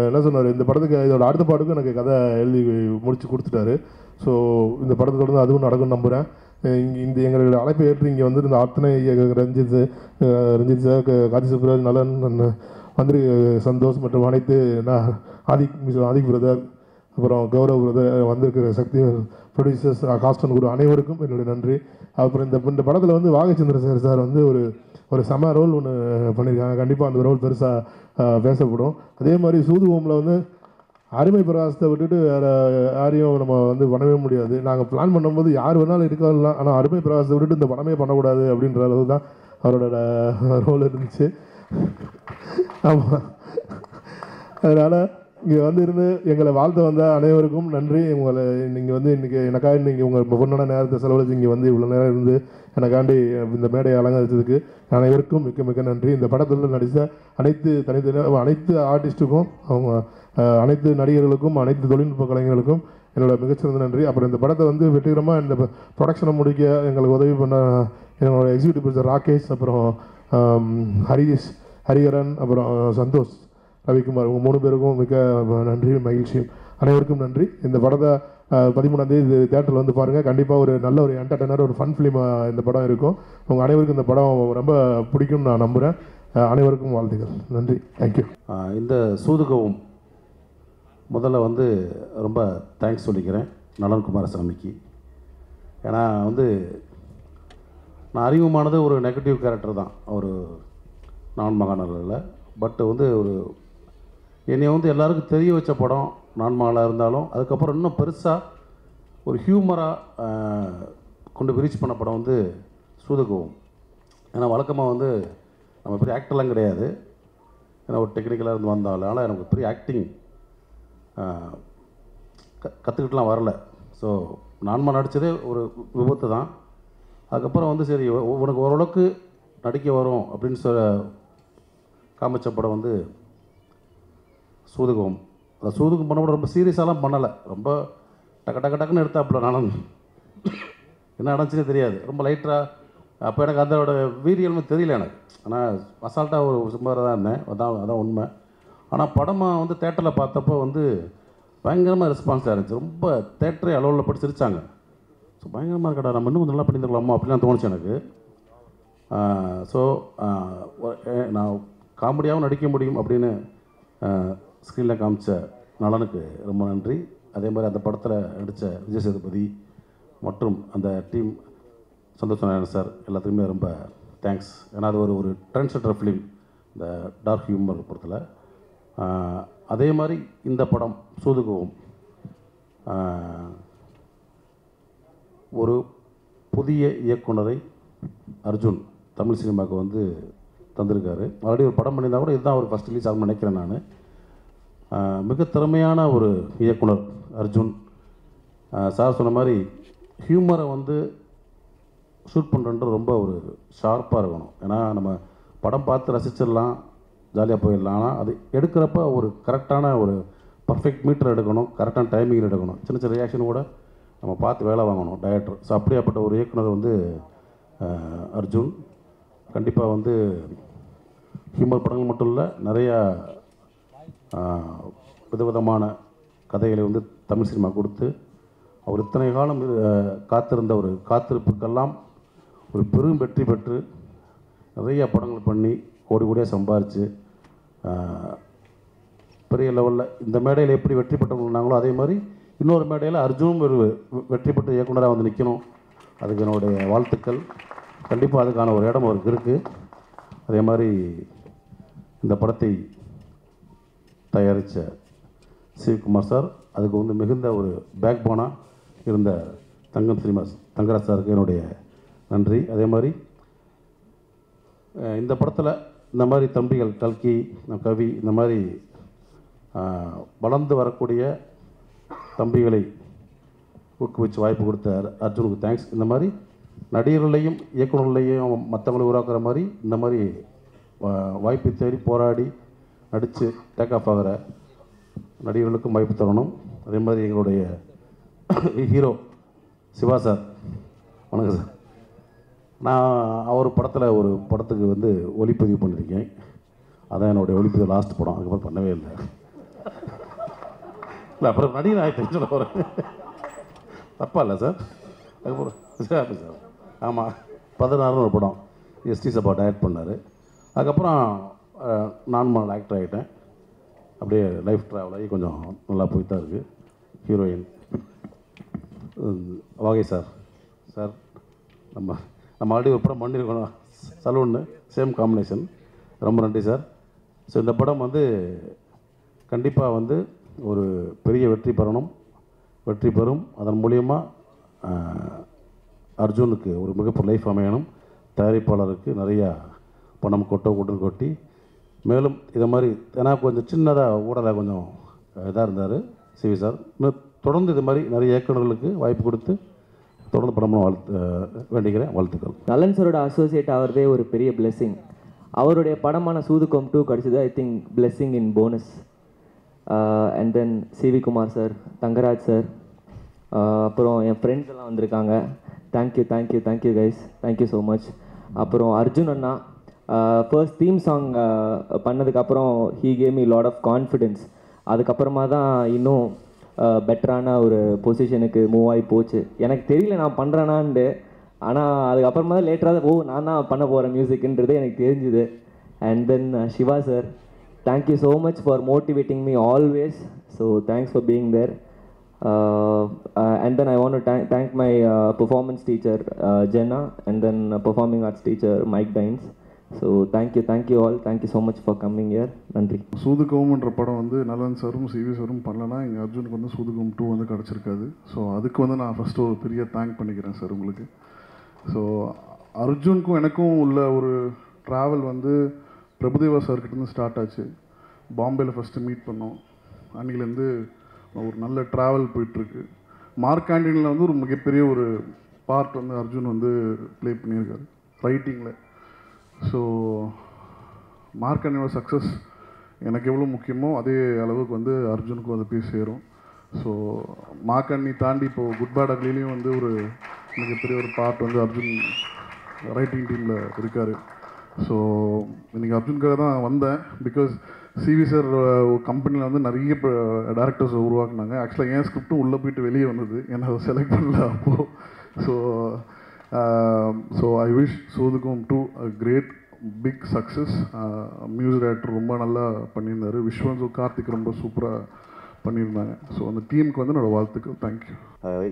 என்ன சொன்னார், இந்த படத்துக்கு இதோட அடுத்த பாட்டுக்கும் எனக்கு கதை எழுதி முடித்து கொடுத்துட்டாரு. ஸோ இந்த படத்தை தொடர்ந்து அதுவும் நடக்கும்னு நம்புகிறேன். இந்த எங்களுடைய அழைப்பை ஏற்று இங்கே வந்து இந்த அத்தனை ரஞ்சித் சார், காதி சுப்ராஜ், நலன், மந்திரி சந்தோஷ் மற்றும் அனைத்து ஆதிக் பிரதர், அப்புறம் கௌரவ் பிரதர், வந்திருக்கிற சக்தி ப்ரொடியூசர்ஸ், காஸ்டன் குரு அனைவருக்கும் என்னுடைய நன்றி. அப்புறம் இந்த படத்தில் வந்து வாகச்சந்திர சார் வந்து ஒரு செம ரோல் ஒன்று பண்ணியிருக்காங்க. கண்டிப்பாக அந்த ரோல் பெருசாக பேசப்படும். அதே மாதிரி சூதுவோமில் வந்து அருமை பிரகாசத்தை விட்டுட்டு வேறு யாரையும் நம்ம வந்து பண்ணவே முடியாது. நாங்கள் பிளான் பண்ணும்போது யார் வேணாலும் இருக்கலாம், ஆனால் அருமை பிரகாசத்தை விட்டுட்டு இந்த படமே பண்ணக்கூடாது அப்படின்ற அளவு தான் அவரோட ரோல் இருந்துச்சு. ஆமாம், அதனால் இங்கே வந்து இருந்து எங்களை வாழ்த்த வந்த அனைவருக்கும் நன்றி. உங்களை நீங்கள் வந்து இன்றைக்கி எனக்காக நீங்கள் உங்கள் பொண்ணோட நேரத்தை செலவழித்து இங்கே வந்து இவ்வளோ நேரம் இருந்து எனக்காண்டி இந்த மேடையை அலங்கரித்ததுக்கு அனைவருக்கும் மிக்க மிக்க நன்றி. இந்த படத்தில் நடித்த அனைத்து ஆர்டிஸ்ட்டுக்கும், அவங்க அனைத்து நடிகர்களுக்கும், அனைத்து தொழில்நுட்ப கலைஞர்களுக்கும் என்னோட மிகச்சிறந்த நன்றி. அப்புறம் இந்த படத்தை வந்து வெற்றிகரமாக இந்த ப்ரொடக்ஷனை முடிக்க எங்களுக்கு உதவி பண்ண என்னோட எக்ஸிக்யூட்டிவ் ப்ரொடியூசர் ராகேஷ், அப்புறம் ஹரிஹரன், அப்புறம் சந்தோஷ், ரவிக்குமார், உங்கள் 3 பேருக்கும் மிக்க நன்றி, மகிழ்ச்சியும். அனைவருக்கும் நன்றி. இந்த படத்தை 13ஆம் தேதி தேட்டரில் வந்து பாருங்கள். கண்டிப்பாக ஒரு நல்ல ஒரு என்டர்டெய்னர், ஒரு ஃபன் ஃபிலிமாக இந்த படம் இருக்கும். உங்கள் அனைவருக்கும் இந்த படம் ரொம்ப பிடிக்கும்னு நான் நம்புகிறேன். அனைவருக்கும் வாழ்த்துக்கள். நன்றி, தேங்க்யூ. இந்த சூதுகவும் முதல்ல வந்து ரொம்ப தேங்க்ஸ் சொல்லிக்கிறேன் நலன் குமாரசாமிக்கு. ஏன்னா வந்து நான் அறிமுகமானது ஒரு நெகட்டிவ் கேரக்டர் தான், ஒரு நான் மகாநகரில். பட் வந்து என்னை வந்து எல்லாருக்கும் தெரிய வச்ச படம் நான் மகளாக இருந்தாலும், அதுக்கப்புறம் இன்னும் பெருசாக ஒரு ஹியூமராக கொண்டு ரீச் பண்ண படம் வந்து சூதுகவும். ஏன்னா வழக்கமாக வந்து நம்ம பெரிய ஆக்டர்லாம் கிடையாது, ஏன்னா ஒரு டெக்னிக்கலாக இருந்து வந்தாலும் எனக்கு பெரிய ஆக்டிங் கற்றுக்கிட்டுலாம் வரல. ஸோ நான்மா நடித்ததே ஒரு விபத்து தான். அதுக்கப்புறம் வந்து சரி உனக்கு ஓரளவுக்கு நடிக்க வரும் அப்படின்னு காமிச்ச படம் வந்து சூதுகம். அந்த சூதுகம் பண்ண கூட ரொம்ப சீரியஸாலாம் பண்ணலை, ரொம்ப டக்குன்னு எடுத்தாப்புல. நானும் என்ன நடந்துச்சுன்னே தெரியாது, ரொம்ப லைட்டாக. அப்போ எனக்கு அதோட வீரியல்னு தெரியல எனக்கு, ஆனால் அசால்ட்டாக ஒரு சுமாராக தான் இருந்தேன். அதான் உண்மை. ஆனால் படமாக வந்து தேட்டரில் பார்த்தப்போ வந்து பயங்கரமாக ரெஸ்பான்ஸாக இருந்துச்சு. ரொம்ப தேட்டரே அளவில் போட்டு சிரித்தாங்க. ஸோ பயங்கரமாக இருக்கடா, நம்ம இன்னும் கொஞ்சம் நல்லா பண்ணியிருக்கலாமா அப்படிலாம் தோணுச்சு எனக்கு. ஸோ நான் காமெடியாகவும் நடிக்க முடியும் அப்படின்னு ஸ்க்ரீனில் காமிச்ச நலனுக்கு ரொம்ப நன்றி. அதே மாதிரி அந்த படத்தில் நடித்த விஜய் சேதுபதி மற்றும் அந்த டீம் சந்தோஷ் நாராயணன் சார் எல்லாத்துக்குமே ரொம்ப தேங்க்ஸ். ஏன்னா அது ஒரு ட்ரெண்ட் செட்டர் ஃபிலிம் இந்த டார்க் ஹியூமர் படத்தில். அதே மாதிரி இந்த படம் சூதுகவும் ஒரு புதிய இயக்குனரை அர்ஜுன் தமிழ் சினிமாவுக்கு வந்து தந்திருக்காரு. ஆல்ரெடி ஒரு படம் பண்ணியிருந்தா கூட இதுதான் ஒரு ஃபஸ்ட் ரிலீஸ் ஆகும்னு நினைக்கிறேன் நான். மிக திறமையான ஒரு இயக்குனர் அர்ஜுன் சார். சொன்ன மாதிரி ஹியூமரை வந்து ஷூட் பண்ணுறது ரொம்ப ஒரு ஷார்ப்பாக இருக்கணும். ஏன்னா நம்ம படம் பார்த்து ரசிச்சிடலாம், ஜாலியாக போயிடலாம். ஆனால் அது எடுக்கிறப்ப ஒரு கரெக்டான ஒரு பர்ஃபெக்ட் மீட்டர் எடுக்கணும், கரெக்டான டைமிங்கில் எடுக்கணும். சின்ன சின்ன ரியாக்ஷன் கூட நம்ம பார்த்து வேலை வாங்கணும் டைரக்டர். ஸோ அப்படியாப்பட்ட ஒரு இயக்குனர் வந்து அர்ஜுன். கண்டிப்பாக வந்து ஹியூமர் படங்கள் மட்டும் இல்லை, நிறையா விதவிதமான கதைகளை வந்து தமிழ் சினிமா கொடுத்து அவர் இத்தனை காலம் காத்திருந்த ஒரு காத்திருப்புக்கெல்லாம் ஒரு பெரும் வெற்றி பெற்று நிறைய படங்கள் பண்ணி கோடி கோடியாக சம்பாரித்து பெரிய லெவலில் இந்த மேடையில் எப்படி வெற்றி பெற்றவங்கனாங்களோ அதே மாதிரி இன்னொரு மேடையில் அர்ஜுனும் ஒரு வெற்றி பெற்ற இயக்குனராக வந்து நிற்கணும். அதுக்கு என்னுடைய வாழ்த்துக்கள். கண்டிப்பாக அதுக்கான ஒரு இடம் அவருக்கு இருக்குது. அதே மாதிரி இந்த படத்தை தயாரித்த சிவகுமார் சார், அதுக்கு வந்து மிகுந்த ஒரு பேக் போனாக இருந்த தங்கம் சினிமாஸ் தங்கராஜ் சாருக்கு என்னுடைய நன்றி. அதே மாதிரி இந்த படத்தில் இந்த மாதிரி தம்பிகள் கல்கி கவி இந்த மாதிரி வளர்ந்து வரக்கூடிய தம்பிகளை ஊக்குவிச்சு வாய்ப்பு கொடுத்த அர்ஜுனுக்கு தேங்க்ஸ். இந்த மாதிரி நடிகர்களையும் இயக்குநர்களையும் மற்றவங்களை உருவாக்குற மாதிரி இந்த மாதிரி வாய்ப்பு தேடி போராடி நடித்து டேக் ஆஃப் ஆகிற நடிகர்களுக்கும் வாய்ப்பு தரணும். அதே மாதிரி எங்களுடைய ஹீரோ சிவா சார், வணக்கம் சார். நான் அவர் படத்தில் ஒரு படத்துக்கு வந்து ஒளிப்பதிவு பண்ணியிருக்கேன். அதான் என்னுடைய ஒளிப்பதிவு லாஸ்ட் படம். அதுக்கப்புறம் பண்ணவே இல்லை. இல்லை அப்புறம் நடிகர் ஆகிட்டேன்னு சொல்ல போகிறேன். தப்பா இல்லை சார்? அதுக்கப்புறம் சார் ஆமாம் 16 ஒரு படம் எஸ்டி சபா டைரக்ட் பண்ணார். அதுக்கப்புறம் நார்மல் ஆக்டர் ஆகிட்டேன். அப்படியே லைஃப் ட்ராவல் ஆகி கொஞ்சம் நல்லா போய் தான் இருக்குது. ஹீரோயின் வாகை சார் நம்ம ஆல்ரெடி ஒரு படம் பண்ணியிருக்கோம் சலூன்னு, சேம் காம்பினேஷன். ரொம்ப நன்றி சார். ஸோ இந்த படம் வந்து கண்டிப்பாக வந்து ஒரு பெரிய வெற்றி பெறும். அதன் மூலியமாக அர்ஜுனுக்கு ஒரு மிகப்பெரிய லைஃப் அமையணும். தயாரிப்பாளருக்கு நிறையா பணம் கொட்டி மேலும் இதை மாதிரி ஏன்னா கொஞ்சம் சின்னதாக ஊடலாக கொஞ்சம் இதாக இருந்தார் சிவி சார். இன்னும் தொடர்ந்து இது மாதிரி நிறைய இயக்குநர்களுக்கு வாய்ப்பு கொடுத்து தொடர்ந்து படம் வேண்டிக்கிறேன். வாழ்த்துக்கள். நலன் சாரோட அசோசியேட் ஆகிறதே ஒரு பெரிய பிளெஸ்ஸிங். அவருடைய படமான சூதுகம் 2 கிடச்சிது. I think blessing in bonus. And then CV Kumar sir, Thangaraj sir, அப்புறம் என் ஃப்ரெண்ட்ஸ் எல்லாம் வந்திருக்காங்க. Thank you guys, thank you so much. அப்புறம் அர்ஜுன் அண்ணா ஃபர்ஸ்ட் தீம் சாங் பண்ணதுக்கப்புறம் he gave me lot of confidence. அதுக்கப்புறமா தான் இன்னும் பெட்டரான ஒரு பொசிஷனுக்கு மூவ் ஆகி போச்சு. எனக்கு தெரியல நான் பண்ணுறேனான்ட்டு. ஆனால் அதுக்கப்புறமா தான் லேட்டராக நான் தான் பண்ண போகிறேன் மியூசிக்ன்றது எனக்கு தெரிஞ்சுது. And then Siva sir, thank you so much for motivating me always. So thanks for being there. And then I want to thank my performance teacher Jenna, and then performing arts teacher Mike Dines. So thank you all, thank you so much for coming here. நன்றி. சூதுகம்ன்ற படம் வந்து நலன் சாரும் சிவி சாரும் பண்ணலன்னா எங்கள் அர்ஜுனுக்கு வந்து சூதுகம் 2 வந்து கிடச்சிருக்காது. ஸோ அதுக்கு வந்து நான் ஃபஸ்ட்டு ஒரு பெரிய தேங்க் பண்ணிக்கிறேன் சார் உங்களுக்கு. ஸோ அர்ஜுனுக்கும் எனக்கும் உள்ள ஒரு ட்ராவல் வந்து பிரபுதேவா சார்கிட்டேருந்து ஸ்டார்ட் ஆச்சு. பாம்பேயில் ஃபஸ்ட்டு மீட் பண்ணோம். அன்றைக்கிலேருந்து ஒரு நல்ல ட்ராவல் போயிட்டுருக்கு. மார்க்காண்டினில் வந்து ஒரு மிகப்பெரிய ஒரு பார்ட் வந்து அர்ஜுன் வந்து ப்ளே பண்ணியிருக்காரு ரைட்டிங்கில். ஸோ மார்க்காண்டினோட சக்ஸஸ் எனக்கு எவ்வளோ முக்கியமோ அதே அளவுக்கு வந்து அர்ஜுனுக்கும் அதை போய் சேரும். ஸோ மார்க்காண்டி தாண்டி இப்போது குட் பேட் அக்லிலையும் வந்து ஒரு மிகப்பெரிய ஒரு பார்ட் வந்து அர்ஜுன் ரைட்டிங் டீமில் இருக்கார். ஸோ இன்றைக்கி அர்ஜுனுக்காக தான் வந்தேன். பிகாஸ் சிவி சார் கம்பெனியில் வந்து நிறைய டேரக்டர்ஸ் உருவாக்குனாங்க. ஆக்சுவலாக என் ஸ்கிரிப்டும் உள்ளே போயிட்டு வெளியே வந்தது, ஏன்னா அதை செலக்ட் பண்ணல. அப்போது ஸோ ஐ விஷ் சூதுகம் two a great big success. Music director ரொம்ப நல்லா பண்ணியிருந்தார். விஸ்வன் கார்த்திக் ரொம்ப சூப்பராக பண்ணியிருந்தாங்க. ஸோ அந்த டீமுக்கு வந்து என்னோடய வாழ்த்துக்கள். தேங்க்யூ.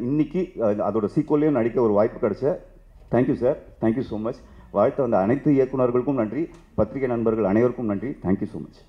இன்னைக்கு அதோட சீக்வல்லையும் நடிக்க ஒரு வாய்ப்பு கிடைச்ச thank you sir, thank you so much. வாழ்த்த வந்த அனைத்து இயக்குநர்களுக்கும் நன்றி, பத்திரிகை நண்பர்கள் அனைவருக்கும் நன்றி. Thank you so much.